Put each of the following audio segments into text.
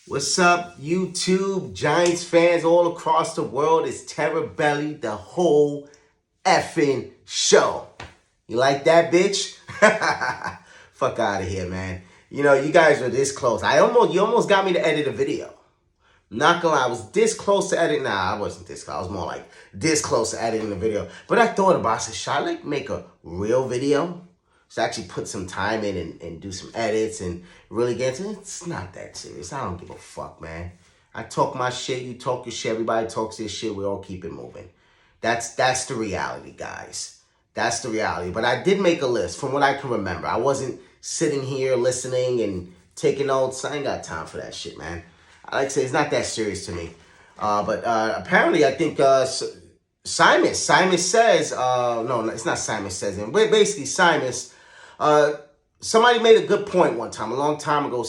What's up, YouTube, Giants fans all across the world? It's Terror Belly, the whole effing show. You like that, bitch? Fuck out of here, man. You know, you guys were this close. You almost got me to edit a video. Not gonna lie, I was this close to editing. Nah, I wasn't this close. I was more like this close to editing the video. But I thought about it. I said, should I like make a real video? So actually put some time in and do some edits and really get into it. It's not that serious. I don't give a fuck, man. I talk my shit, you talk your shit, everybody talks their shit, we all keep it moving. That's the reality, guys. That's the reality. But I did make a list from what I can remember. I wasn't sitting here listening and taking notes. I ain't got time for that shit, man. I like to say it's not that serious to me. But apparently I think Simon says, no, it's not Simon says, basically Simon, somebody made a good point one time, a long time ago.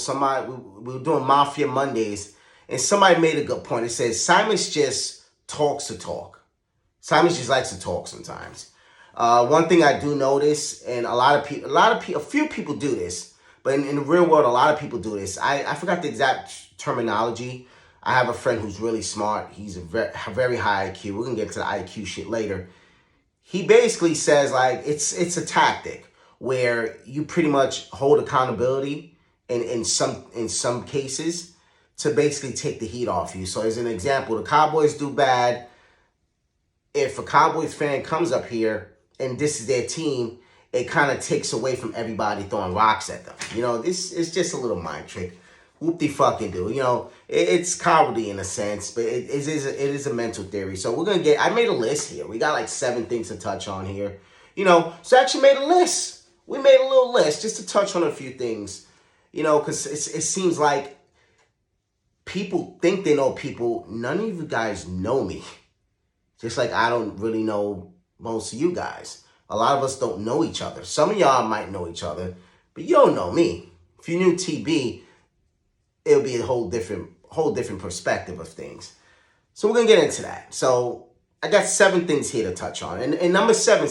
We were doing Mafia Mondays, and somebody made a good point. It says Simon's just talks to talk. Simon just likes to talk sometimes. One thing I do notice, and a few people do this, but in the real world, a lot of people do this. I forgot the exact terminology. I have a friend who's really smart. He's a very high IQ. We're gonna get to the IQ shit later. He basically says like it's a tactic where you pretty much hold accountability in some cases to basically take the heat off you. So as an example, the Cowboys do bad. If a Cowboys fan comes up here and this is their team, it kind of takes away from everybody throwing rocks at them. You know, this is just a little mind trick. Whoop-de-fucking-do. You know, it's cowardly in a sense, but it is a mental theory. So I made a list here. We got like 7 things to touch on here. You know, so I actually made a list. We made a little list just to touch on a few things. You know, because it seems like people think they know people. None of you guys know me. Just like I don't really know most of you guys. A lot of us don't know each other. Some of y'all might know each other, but you don't know me. If you knew TB, it'll be a whole different perspective of things. So we're gonna get into that. So I got 7 things here to touch on. And number 7,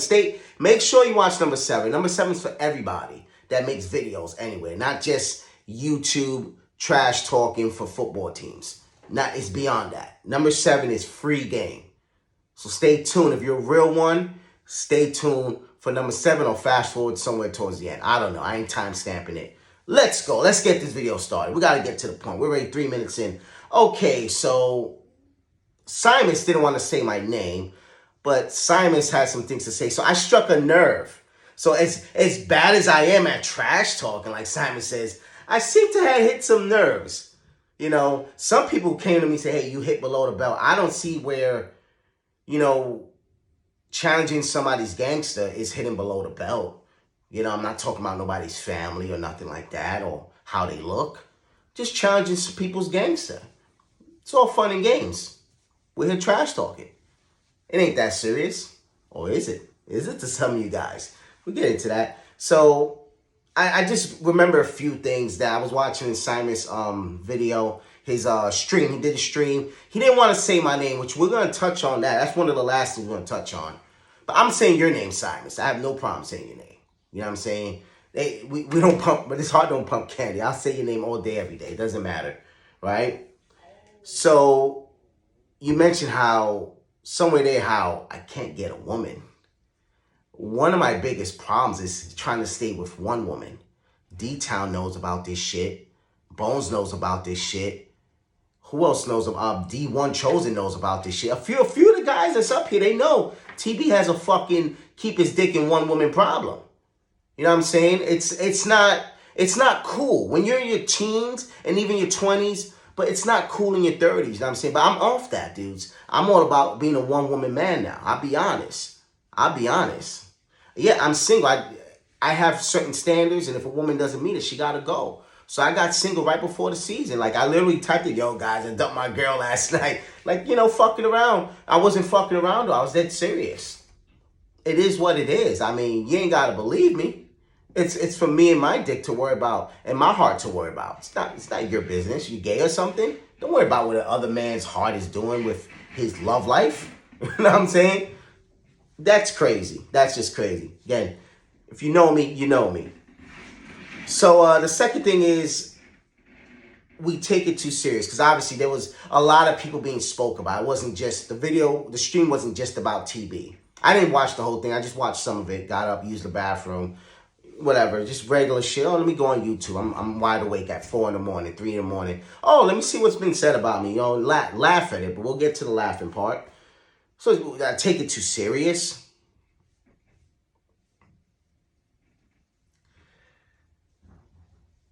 make sure you watch number 7. Number 7 is for everybody that makes videos anyway, not just YouTube trash talking for football teams. It's beyond that. Number 7 is free game. So stay tuned. If you're a real one, stay tuned for number 7 or fast forward somewhere towards the end. I don't know. I ain't time stamping it. Let's go. Let's get this video started. We got to get to the point. We're already 3 minutes in. Okay, so Simons didn't want to say my name, but Simons had some things to say. So I struck a nerve. So as bad as I am at trash talking, like Simon says, I seem to have hit some nerves. You know, some people came to me and say, hey, you hit below the belt. I don't see where, you know, challenging somebody's gangster is hitting below the belt. You know, I'm not talking about nobody's family or nothing like that or how they look. Just challenging some people's gangster. It's all fun and games. We're here trash talking. It ain't that serious. Or is it? Is it to some of you guys? We'll get into that. So I just remember a few things that I was watching in Simon's video, his stream. He did a stream. He didn't want to say my name, which we're going to touch on that. That's one of the last things we're going to touch on. But I'm saying your name, Simon. So I have no problem saying your name. You know what I'm saying? We don't pump, but it's hard to pump candy. I'll say your name all day, every day. It doesn't matter, right? So you mentioned how I can't get a woman. One of my biggest problems is trying to stay with one woman. D-Town knows about this shit. Bones knows about this shit. Who else knows about D1 Chosen knows about this shit? A few of the guys that's up here, they know TB has a fucking keep his dick in one woman problem. You know what I'm saying? It's not cool when you're in your teens and even your 20s, but it's not cool in your 30s. You know what I'm saying? But I'm off that, dudes. I'm all about being a one-woman man now. I'll be honest. Yeah, I'm single. I have certain standards, and if a woman doesn't meet it, she gotta go. So I got single right before the season. Like, I literally typed it, yo, guys, I dumped my girl last night. Like, you know, fucking around. I wasn't fucking around, though. I was dead serious. It is what it is. I mean, you ain't gotta believe me. It's for me and my dick to worry about and my heart to worry about. It's not your business. You gay or something? Don't worry about what the other man's heart is doing with his love life. You know what I'm saying? That's crazy. That's just crazy. Again, if you know me, you know me. So the second thing is we take it too serious, because obviously there was a lot of people being spoke about. It wasn't just the stream wasn't just about TB. I didn't watch the whole thing. I just watched some of it, got up, used the bathroom, whatever, just regular shit. Oh, let me go on YouTube. I'm wide awake at 4 in the morning, 3 in the morning. Oh, let me see what's been said about me. Laugh at it, but we'll get to the laughing part. So I take it too serious.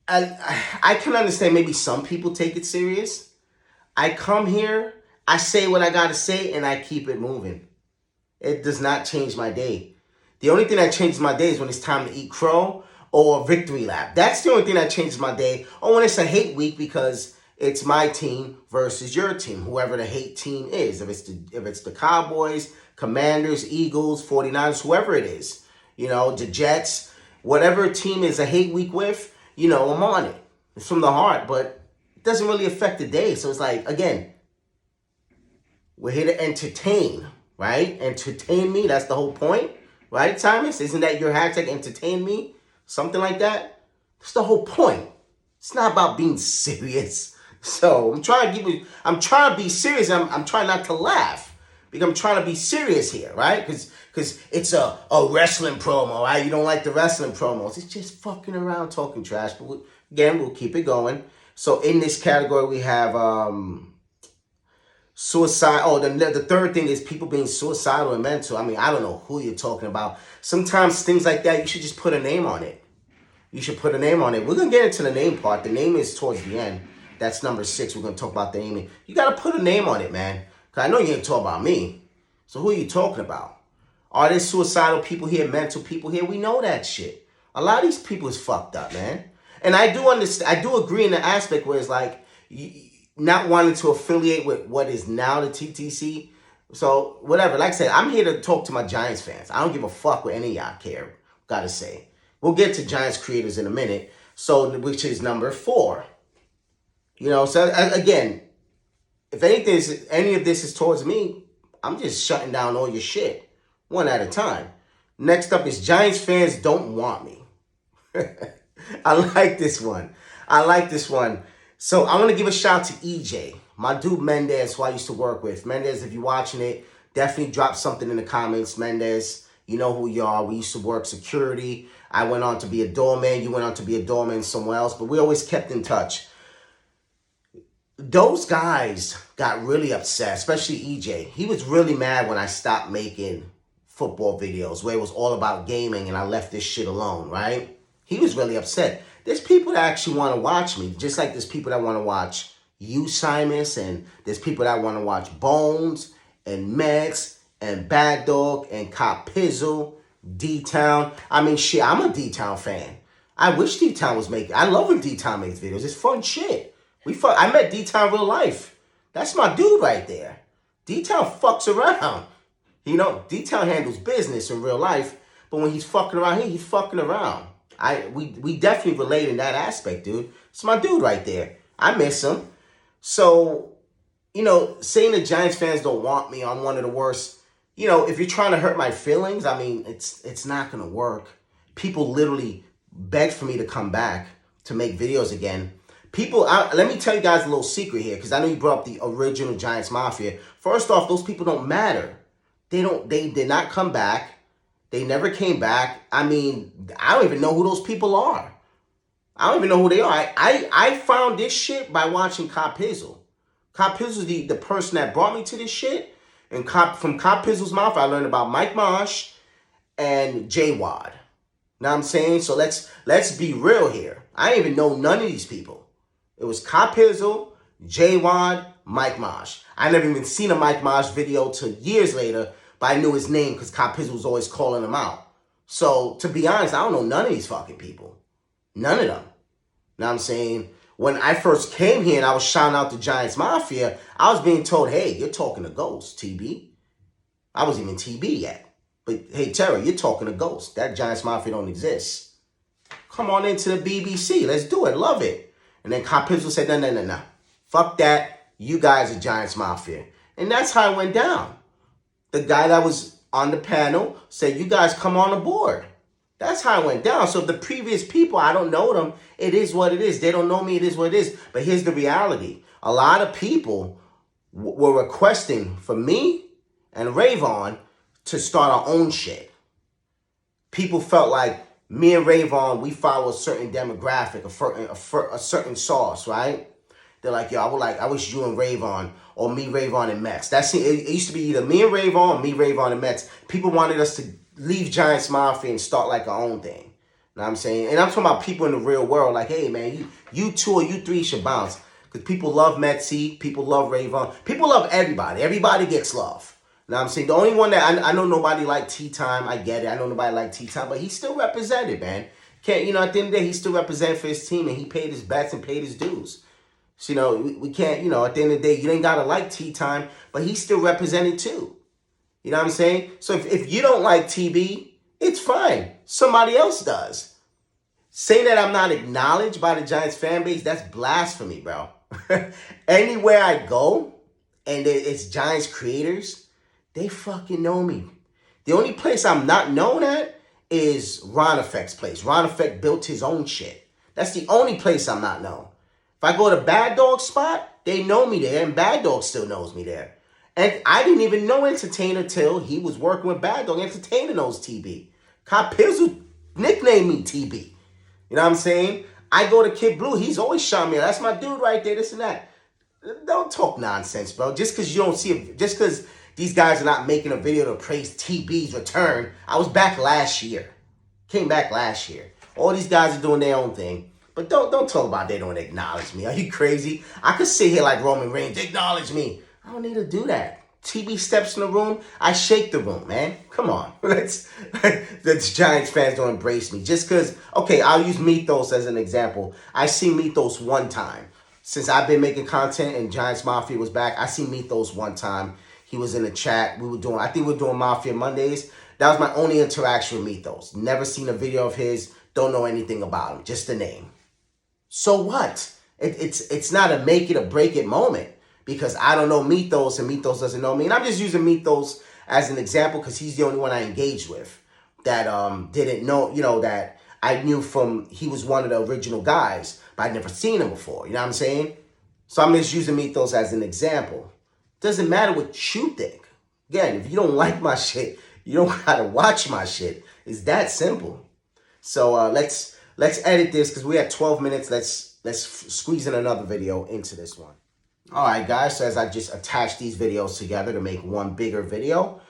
I can understand maybe some people take it serious. I come here, I say what I gotta say, and I keep it moving. It does not change my day. The only thing that changes my day is when it's time to eat crow or victory lap. That's the only thing that changes my day. Or when it's a hate week because it's my team versus your team, whoever the hate team is. If it's the Cowboys, Commanders, Eagles, 49ers, whoever it is. The Jets, whatever team is a hate week with, I'm on it. It's from the heart, but it doesn't really affect the day. So it's like, again, we're here to entertain, right? Entertain me, that's the whole point. Right, Thomas? Isn't that your hashtag, entertain me? Something like that? That's the whole point. It's not about being serious. So I'm trying to be serious. I'm trying not to laugh. Because I'm trying to be serious here, right? Because it's a wrestling promo, right? You don't like the wrestling promos. It's just fucking around talking trash. But we'll keep it going. So in this category, we have suicide. Oh, the third thing is people being suicidal and mental. I mean, I don't know who you're talking about. Sometimes things like that, you should just put a name on it. You should put a name on it. We're going to get into the name part. The name is towards the end. That's number 6. We're going to talk about the naming. You got to put a name on it, man. Because I know you ain't talking about me. So who are you talking about? Are there suicidal people here, mental people here? We know that shit. A lot of these people is fucked up, man. And I do understand. I do agree in the aspect where it's like not wanting to affiliate with what is now the TTC. So whatever. Like I said, I'm here to talk to my Giants fans. I don't give a fuck what any of y'all care. Gotta say. We'll get to Giants creators in a minute. So, which is number 4. So again, if any of this is towards me, I'm just shutting down all your shit one at a time. Next up is Giants fans don't want me. I like this one. So I want to give a shout to EJ, my dude Mendez, who I used to work with. Mendez, if you're watching it, definitely drop something in the comments. Mendez, you know who you are. We used to work security. I went on to be a doorman. You went on to be a doorman somewhere else, but we always kept in touch. Those guys got really upset, especially EJ. He was really mad when I stopped making football videos where it was all about gaming and I left this shit alone, right? He was really upset. There's people that actually want to watch me, just like there's people that want to watch you, Simus, and there's people that want to watch Bones and Max and Bad Dog and Cop Pizzle, D-Town. I mean, shit, I'm a D-Town fan. I wish D-Town was making... I love when D-Town makes videos. It's fun shit. I met D-Town real life. That's my dude right there. D-Town fucks around. D-Town handles business in real life, but when he's fucking around here, he's fucking around. We definitely relate in that aspect, dude. It's my dude right there. I miss him. So, saying the Giants fans don't want me, I'm one of the worst. If you're trying to hurt my feelings, I mean, it's not going to work. People literally beg for me to come back to make videos again. Let me tell you guys a little secret here, because I know you brought up the original Giants Mafia. First off, those people don't matter. They did not come back. They never came back. I mean, I don't even know who those people are. I don't even know who they are. I found this shit by watching Cop Pizzle. Cop Pizzle is the person that brought me to this shit. And from Cop Pizzle's mouth, I learned about Mike Mosh and J Wad. Know what I'm saying? So let's be real here. I didn't even know none of these people. It was Cop Pizzle, J Wad, Mike Mosh. I never even seen a Mike Mosh video till years later, but I knew his name because Cop Pizzle was always calling him out. So, to be honest, I don't know none of these fucking people. None of them. Know what I'm saying? When I first came here and I was shouting out the Giants Mafia, I was being told, hey, you're talking to Ghost, TB. I wasn't even TB yet. But, hey, Terry, you're talking to Ghost. That Giants Mafia don't exist. Come on into the BBC. Let's do it. Love it. And then Cop Pizzle said, no. Fuck that. You guys are Giants Mafia. And that's how it went down. The guy that was on the panel said, you guys come on aboard. That's how it went down. So the previous people, I don't know them. It is what it is. They don't know me. It is what it is. But here's the reality. A lot of people were requesting for me and Rayvon to start our own shit. People felt like me and Rayvon, we follow a certain demographic, a certain sauce, right? They're like, yo, I wish you and Rayvon, or me, Rayvon, and Mets. It used to be either me and Rayvon, or me, Rayvon, and Mets. People wanted us to leave Giants Mafia and start like our own thing. You know what I'm saying? And I'm talking about people in the real world. Like, hey, man, you two or you three should bounce. Because people love Metsy. People love Rayvon. People love everybody. Everybody gets love. You know what I'm saying? The only one that I know nobody like T-Time. I get it. I know nobody like T-Time. But he still represented, man. Can't, at the end of the day, he still represented for his team. And he paid his bets and paid his dues. So, we can't, at the end of the day, you ain't got to like T-Time. But he still represented too. You know what I'm saying? So if you don't like TB, it's fine. Somebody else does. Saying that I'm not acknowledged by the Giants fan base, that's blasphemy, bro. Anywhere I go and it's Giants creators, they fucking know me. The only place I'm not known at is Ron Effect's place. Ron Effect built his own shit. That's the only place I'm not known. If I go to Bad Dog spot, they know me there, and Bad Dog still knows me there. And I didn't even know Entertainer till he was working with Bad Dog. Entertainer knows TB. Cop Pizzle nicknamed me TB. You know what I'm saying? I go to Kid Blue. He's always shot me. That's my dude right there, this and that. Don't talk nonsense, bro. Just because you don't see it, just because these guys are not making a video to praise TB's return. I was back last year. Came back last year. All these guys are doing their own thing. But don't talk about they don't acknowledge me. Are you crazy? I could sit here like Roman Reigns. Acknowledge me. I don't need to do that. TB steps in the room, I shake the room, man. Come on. The Giants fans don't embrace me. Just because, okay, I'll use Mythos as an example. I see Mythos one time. Since I've been making content and Giants Mafia was back, I see Mythos one time. He was in the chat. I think we were doing Mafia Mondays. That was my only interaction with Mythos. Never seen a video of his. Don't know anything about him. Just the name. So what? It's not a make it or break it moment. Because I don't know Mythos and Mythos doesn't know me. And I'm just using Mythos as an example because he's the only one I engaged with that didn't know, that I knew from, he was one of the original guys, but I'd never seen him before. You know what I'm saying? So I'm just using Mythos as an example. Doesn't matter what you think. Again, if you don't like my shit, you don't gotta watch my shit. It's that simple. So let's edit this because we're at 12 minutes. Let's squeeze in another video into this one. All right, guys, so as I just attached these videos together to make one bigger video.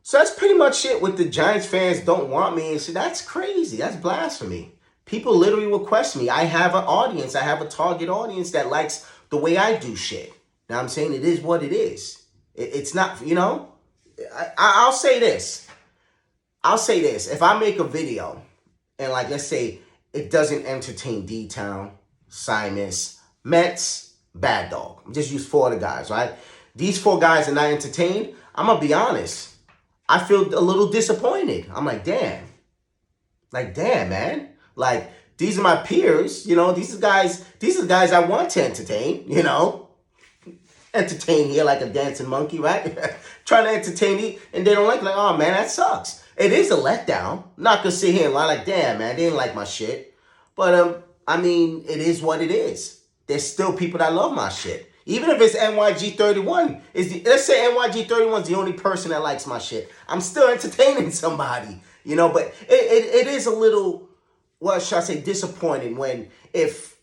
So that's pretty much it with the Giants fans don't want me. And so that's crazy. That's blasphemy. People literally request me. I have an audience. I have a target audience that likes the way I do shit. Now I'm saying it is what it is. It's not, I'll say this. If I make a video and like, let's say it doesn't entertain D-Town, Simus, Mets, Bad Dog. Just use 4 of the guys, right? These 4 guys are not entertained. I'm going to be honest. I feel a little disappointed. I'm like, damn. Man. Like, these are my peers. These are the guys I want to entertain, Entertain here like a dancing monkey, right? Trying to entertain me, and they don't like, oh, man, that sucks. It is a letdown. I'm not going to sit here and lie like, damn, man, they didn't like my shit. But, it is what it is. There's still people that love my shit. Even if it's NYG31, let's say NYG31 is the only person that likes my shit. I'm still entertaining somebody, but it is a little, what should I say, disappointing when if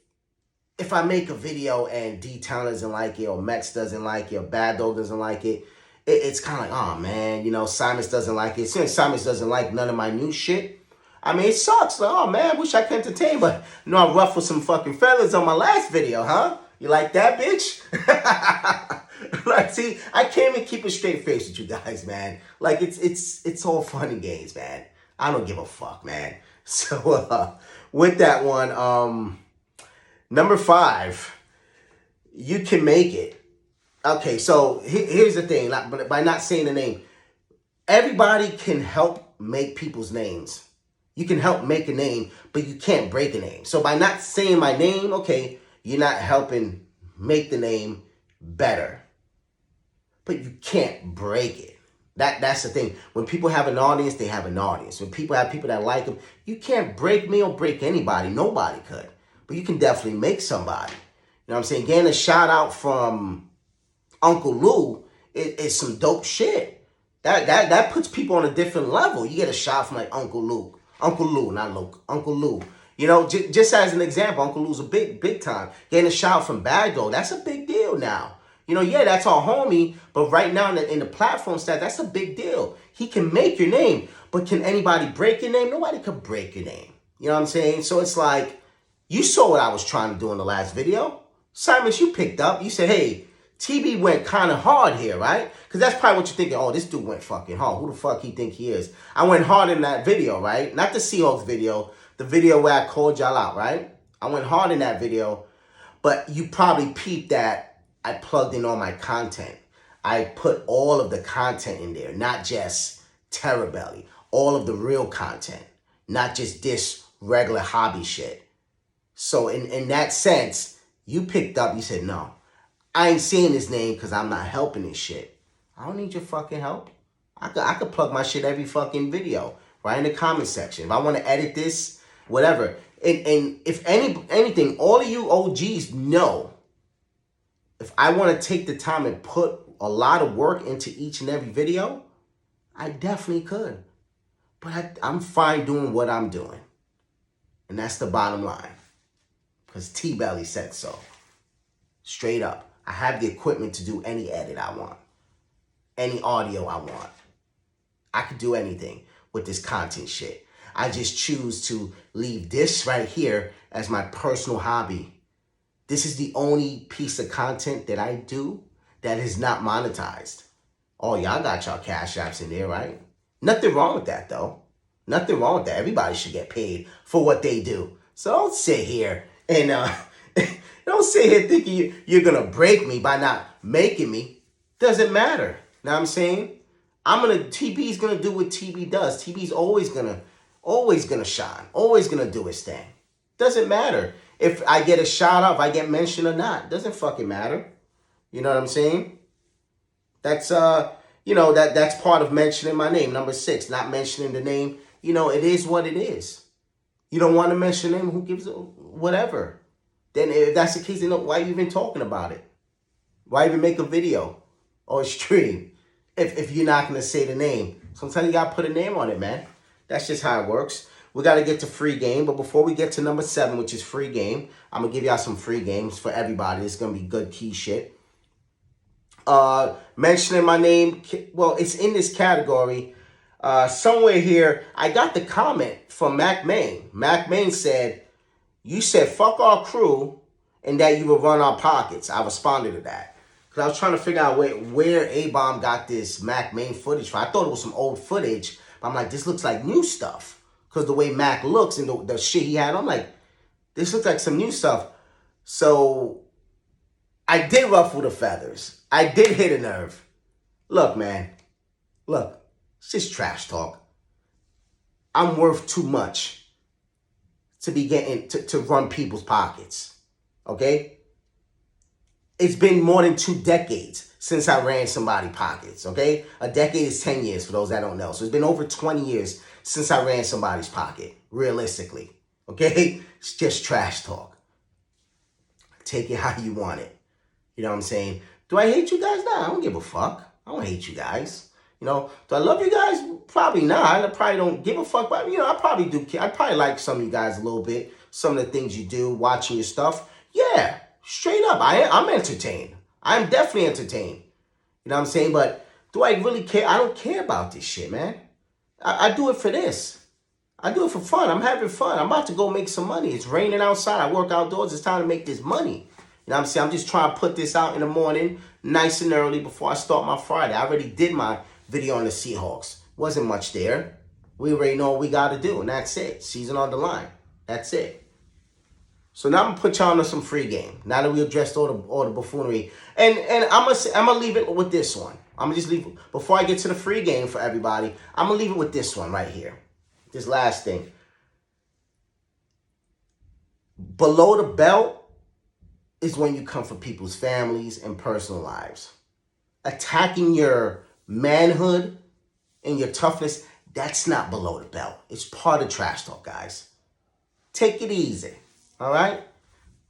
I make a video and D-Town doesn't like it, or Mets doesn't like it, or Bad Dog doesn't like it, it's kind of like, oh man, Simus doesn't like it. Since Simus doesn't like none of my new shit, it sucks. Like, oh, man, wish I could entertain, but I ruffled some fucking feathers on my last video, huh? You like that, bitch? Like, see, I can't even keep a straight face with you guys, man. Like, it's all fun and games, man. I don't give a fuck, man. So, with that one, number 5, you can make it. Okay, so here's the thing. By not saying the name, everybody can help make people's names. You can help make a name, but you can't break a name. So by not saying my name, okay, you're not helping make the name better. But you can't break it. That's the thing. When people have an audience, they have an audience. When people have people that like them, you can't break me or break anybody. Nobody could. But you can definitely make somebody. You know what I'm saying? Getting a shout out from Uncle Lou is some dope shit. That puts people on a different level. You get a shout from like Uncle Lou. Uncle Lou, not Luke. Uncle Lou. You know, just as an example, Uncle Lou's a big time. Getting a shout from Bad Dog, that's a big deal now. You know, yeah, that's our homie, but right now in the platform stat, that's a big deal. He can make your name, but can anybody break your name? Nobody can break your name. You know what I'm saying? So it's like, you saw what I was trying to do in the last video. Simons, you picked up. You said, hey, TB went kind of hard here, right? Because that's probably what you're thinking. Oh, this dude went fucking hard. Who the fuck he think he is? I went hard in that video, right? Not the Seahawks video. The video where I called y'all out, right? I went hard in that video. But you probably peeped that I plugged in all my content. I put all of the content in there. Not just Terror Belly. All of the real content. Not just this regular hobby shit. So in that sense, you picked up. You said, no. I ain't saying his name because I'm not helping this shit. I don't need your fucking help. I could plug my shit every fucking video. Right in the comment section. If I want to edit this, whatever. And if anything, all of you OGs know, if I want to take the time and put a lot of work into each and every video, I definitely could. But I'm fine doing what I'm doing. And that's the bottom line. Because T-Belly said so. Straight up. I have the equipment to do any edit I want. Any audio I want. I could do anything with this content shit. I just choose to leave this right here as my personal hobby. This is the only piece of content that I do that is not monetized. Oh, y'all got y'all cash apps in there, right? Nothing wrong with that, though. Nothing wrong with that. Everybody should get paid for what they do. So don't sit here and don't sit here thinking you're going to break me by not making me. Doesn't matter. Know what I'm saying? TB's going to do what TB does. TB's always going to shine. Always going to do his thing. Doesn't matter if I get a shout out, if I get mentioned or not. Doesn't fucking matter. You know what I'm saying? That's, that's part of mentioning my name. Number 6, not mentioning the name. You know, it is what it is. You don't want to mention him, who gives a whatever. Then if that's the case, then why are you even talking about it? Why even make a video or a stream if you're not going to say the name? Sometimes you got to put a name on it, man. That's just how it works. We got to get to free game. But before we get to number 7, which is free game, I'm going to give y'all some free games for everybody. It's going to be good key shit. Mentioning my name, well, it's in this category. Somewhere here, I got the comment from Mac Main. Mac Main said, you said, fuck our crew and that you would run our pockets. I responded to that. Because I was trying to figure out where A-Bomb got this Mac Main footage from. I thought it was some old footage. But I'm like, this looks like new stuff. Because the way Mac looks and the shit he had, I'm like, this looks like some new stuff. So I did ruffle the feathers. I did hit a nerve. Look, man. Look. It's just trash talk. I'm worth too much to be getting to run people's pockets. Okay? It's been more than 2 decades since I ran somebody's pockets. Okay? A decade is 10 years for those that don't know. So it's been over 20 years since I ran somebody's pocket. Realistically. Okay? It's just trash talk. Take it how you want it. You know what I'm saying? Do I hate you guys? Nah, I don't give a fuck. I don't hate you guys. You know, do I love you guys? Probably not. I probably don't give a fuck. But, I probably do. I probably like some of you guys a little bit. Some of the things you do, watching your stuff. Yeah, straight up. I'm entertained. I'm definitely entertained. You know what I'm saying? But do I really care? I don't care about this shit, man. I do it for this. I do it for fun. I'm having fun. I'm about to go make some money. It's raining outside. I work outdoors. It's time to make this money. You know what I'm saying? I'm just trying to put this out in the morning, nice and early before I start my Friday. I already did my video on the Seahawks. Wasn't much there. We already know what we got to do, and that's it. Season on the line. That's it. So now I'm going to put y'all on some free game. Now that we addressed all the buffoonery. And I'm gonna leave it with this one. I'm going to just leave it. Before I get to the free game for everybody, I'm going to leave it with this one right here. This last thing. Below the belt is when you come for people's families and personal lives. Attacking your manhood and your toughness, that's not below the belt. It's part of trash talk, guys. Take it easy, all right?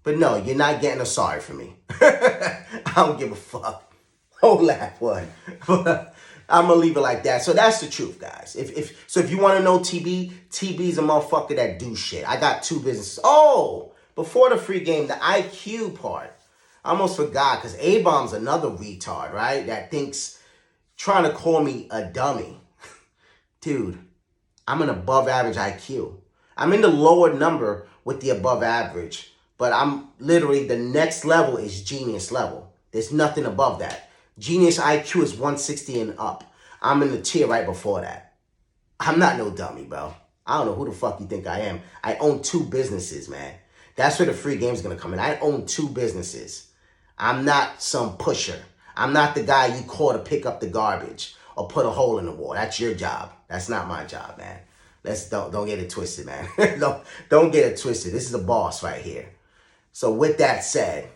But no, you're not getting a sorry from me. I don't give a fuck. Hold that one. But I'm gonna leave it like that. So that's the truth, guys. If you want to know TB's a motherfucker that do shit. I got 2 businesses. Oh, before the free game, the IQ part. I almost forgot because A-Bomb's another retard, right? That thinks trying to call me a dummy. Dude, I'm an above average IQ. I'm in the lower number with the above average, but I'm literally, the next level is genius level. There's nothing above that. Genius IQ is 160 and up. I'm in the tier right before that. I'm not no dummy, bro. I don't know who the fuck you think I am. I own 2 businesses, man. That's where the free game's gonna come in. I own 2 businesses. I'm not some pusher. I'm not the guy you call to pick up the garbage or put a hole in the wall. That's your job. That's not my job, man. Don't get it twisted, man. don't get it twisted. This is a boss right here. So with that said,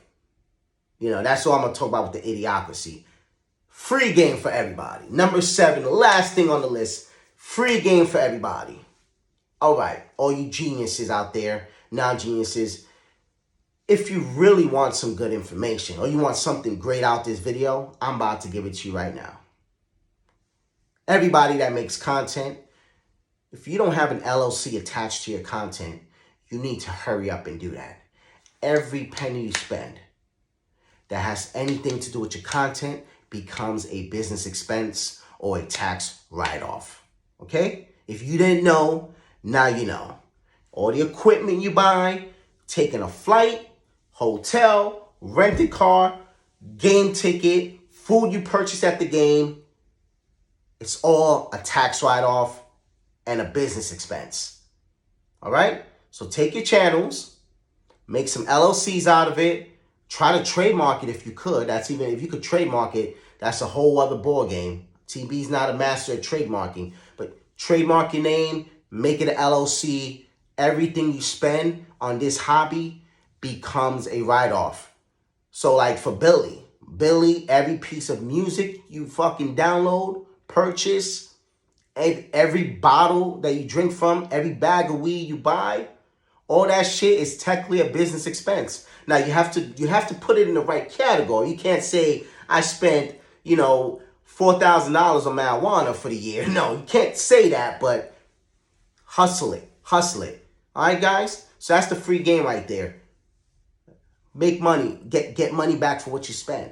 that's all I'm gonna talk about with the idiocracy. Free game for everybody. Number 7, the last thing on the list. Free game for everybody. All right, all you geniuses out there, non-geniuses, if you really want some good information or you want something great out this video, I'm about to give it to you right now. Everybody that makes content, if you don't have an LLC attached to your content, you need to hurry up and do that. Every penny you spend that has anything to do with your content becomes a business expense or a tax write-off. Okay? If you didn't know, now you know. All the equipment you buy, taking a flight, hotel, rented car, game ticket, food you purchase at the game, it's all a tax write-off and a business expense. All right? So take your channels, make some LLCs out of it, try to trademark it if you could. That's even, if you could trademark it, that's a whole other ball game. TB's not a master at trademarking, but trademark your name, make it an LLC. Everything you spend on this hobby becomes a write-off. So like for Billy, every piece of music you fucking download, purchase, and every bottle that you drink from, every bag of weed you buy, all that shit is technically a business expense. Now you have to put it in the right category. You can't say I spent, $4,000 on marijuana for the year. No, you can't say that, but hustle it. All right, guys? So that's the free game right there. Make money, get money back for what you spend.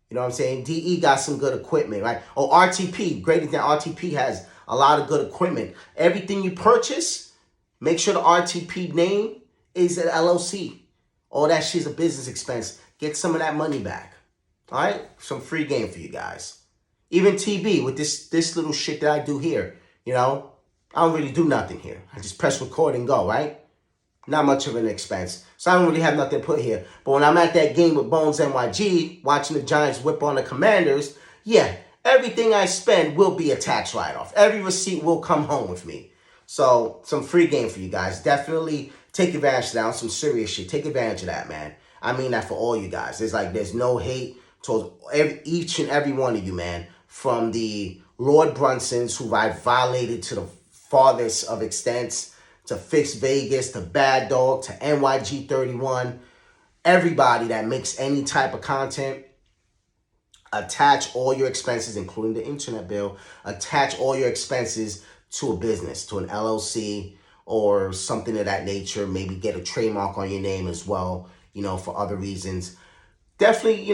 You know what I'm saying? DE got some good equipment, right? Oh, RTP, great example. RTP has a lot of good equipment. Everything you purchase, make sure the RTP name is an LLC. All that shit's a business expense. Get some of that money back. All right? Some free game for you guys. Even TB with this little shit that I do here, I don't really do nothing here. I just press record and go, right? Not much of an expense. So I don't really have nothing to put here. But when I'm at that game with Bones NYG, watching the Giants whip on the Commanders, yeah, everything I spend will be a tax write-off. Every receipt will come home with me. So some free game for you guys. Definitely take advantage of that on some serious shit. Take advantage of that, man. I mean that for all you guys. There's no hate towards each and every one of you, man. From the Lord Brunsons who I violated to the farthest of extents, to Fix Vegas, to Bad Dog, to NYG31, everybody that makes any type of content, attach all your expenses, including the internet bill, attach all your expenses to a business, to an LLC or something of that nature. Maybe get a trademark on your name as well, for other reasons. Definitely,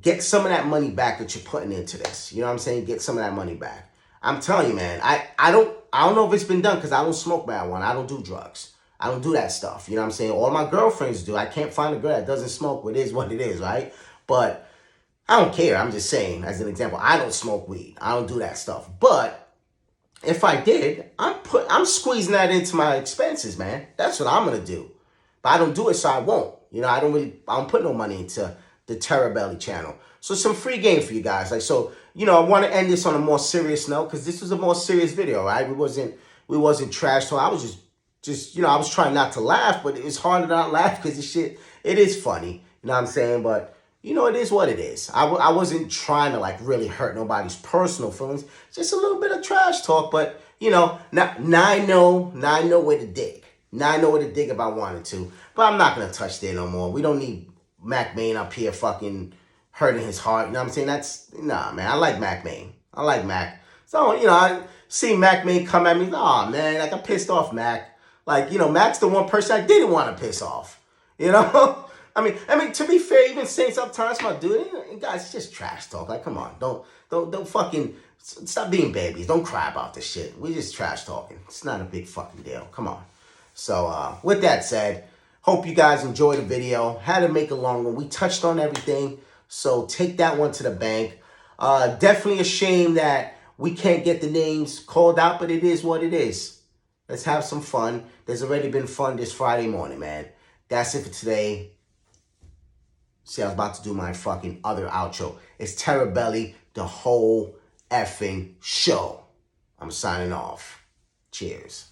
get some of that money back that you're putting into this. You know what I'm saying? Get some of that money back. I'm telling you, man, I don't know if it's been done because I don't smoke marijuana. I don't do drugs. I don't do that stuff. You know what I'm saying? All my girlfriends do. I can't find a girl that doesn't smoke, but it is what it is, right? But I don't care. I'm just saying, as an example, I don't smoke weed. I don't do that stuff. But if I did, I'm squeezing that into my expenses, man. That's what I'm gonna do. But I don't do it, so I won't. I don't put no money into the Terror Belly channel. So some free game for you guys. I want to end this on a more serious note because this was a more serious video, right? We wasn't trash talk. I was just I was trying not to laugh, but it's hard to not laugh because this shit, it is funny. You know what I'm saying? But you know, it is what it is. I wasn't trying to like really hurt nobody's personal feelings. Just a little bit of trash talk, but you know, now I know where to dig. Now I know where to dig if I wanted to. But I'm not gonna touch there no more. We don't need Mac Main up here fucking hurting his heart. You know what I'm saying? Nah, man. I like Mac Main. I like Mac. So, you know, I see Mac Main come at me. Oh man, like I pissed off Mac. Like, you know, Mac's the one person I didn't want to piss off. You know? I mean, to be fair, even saying sometimes my dude, guys, it's just trash talk. Like, come on, don't fucking stop being babies. Don't cry about this shit. We just trash talking. It's not a big fucking deal. Come on. So, with that said, hope you guys enjoyed the video. Had to make a long one. We touched on everything, so take that one to the bank. Definitely a shame that we can't get the names called out, but it is what it is. Let's have some fun. There's already been fun this Friday morning, man. That's it for today. See, I was about to do my fucking other outro. It's Terror Belly, the whole effing show. I'm signing off. Cheers.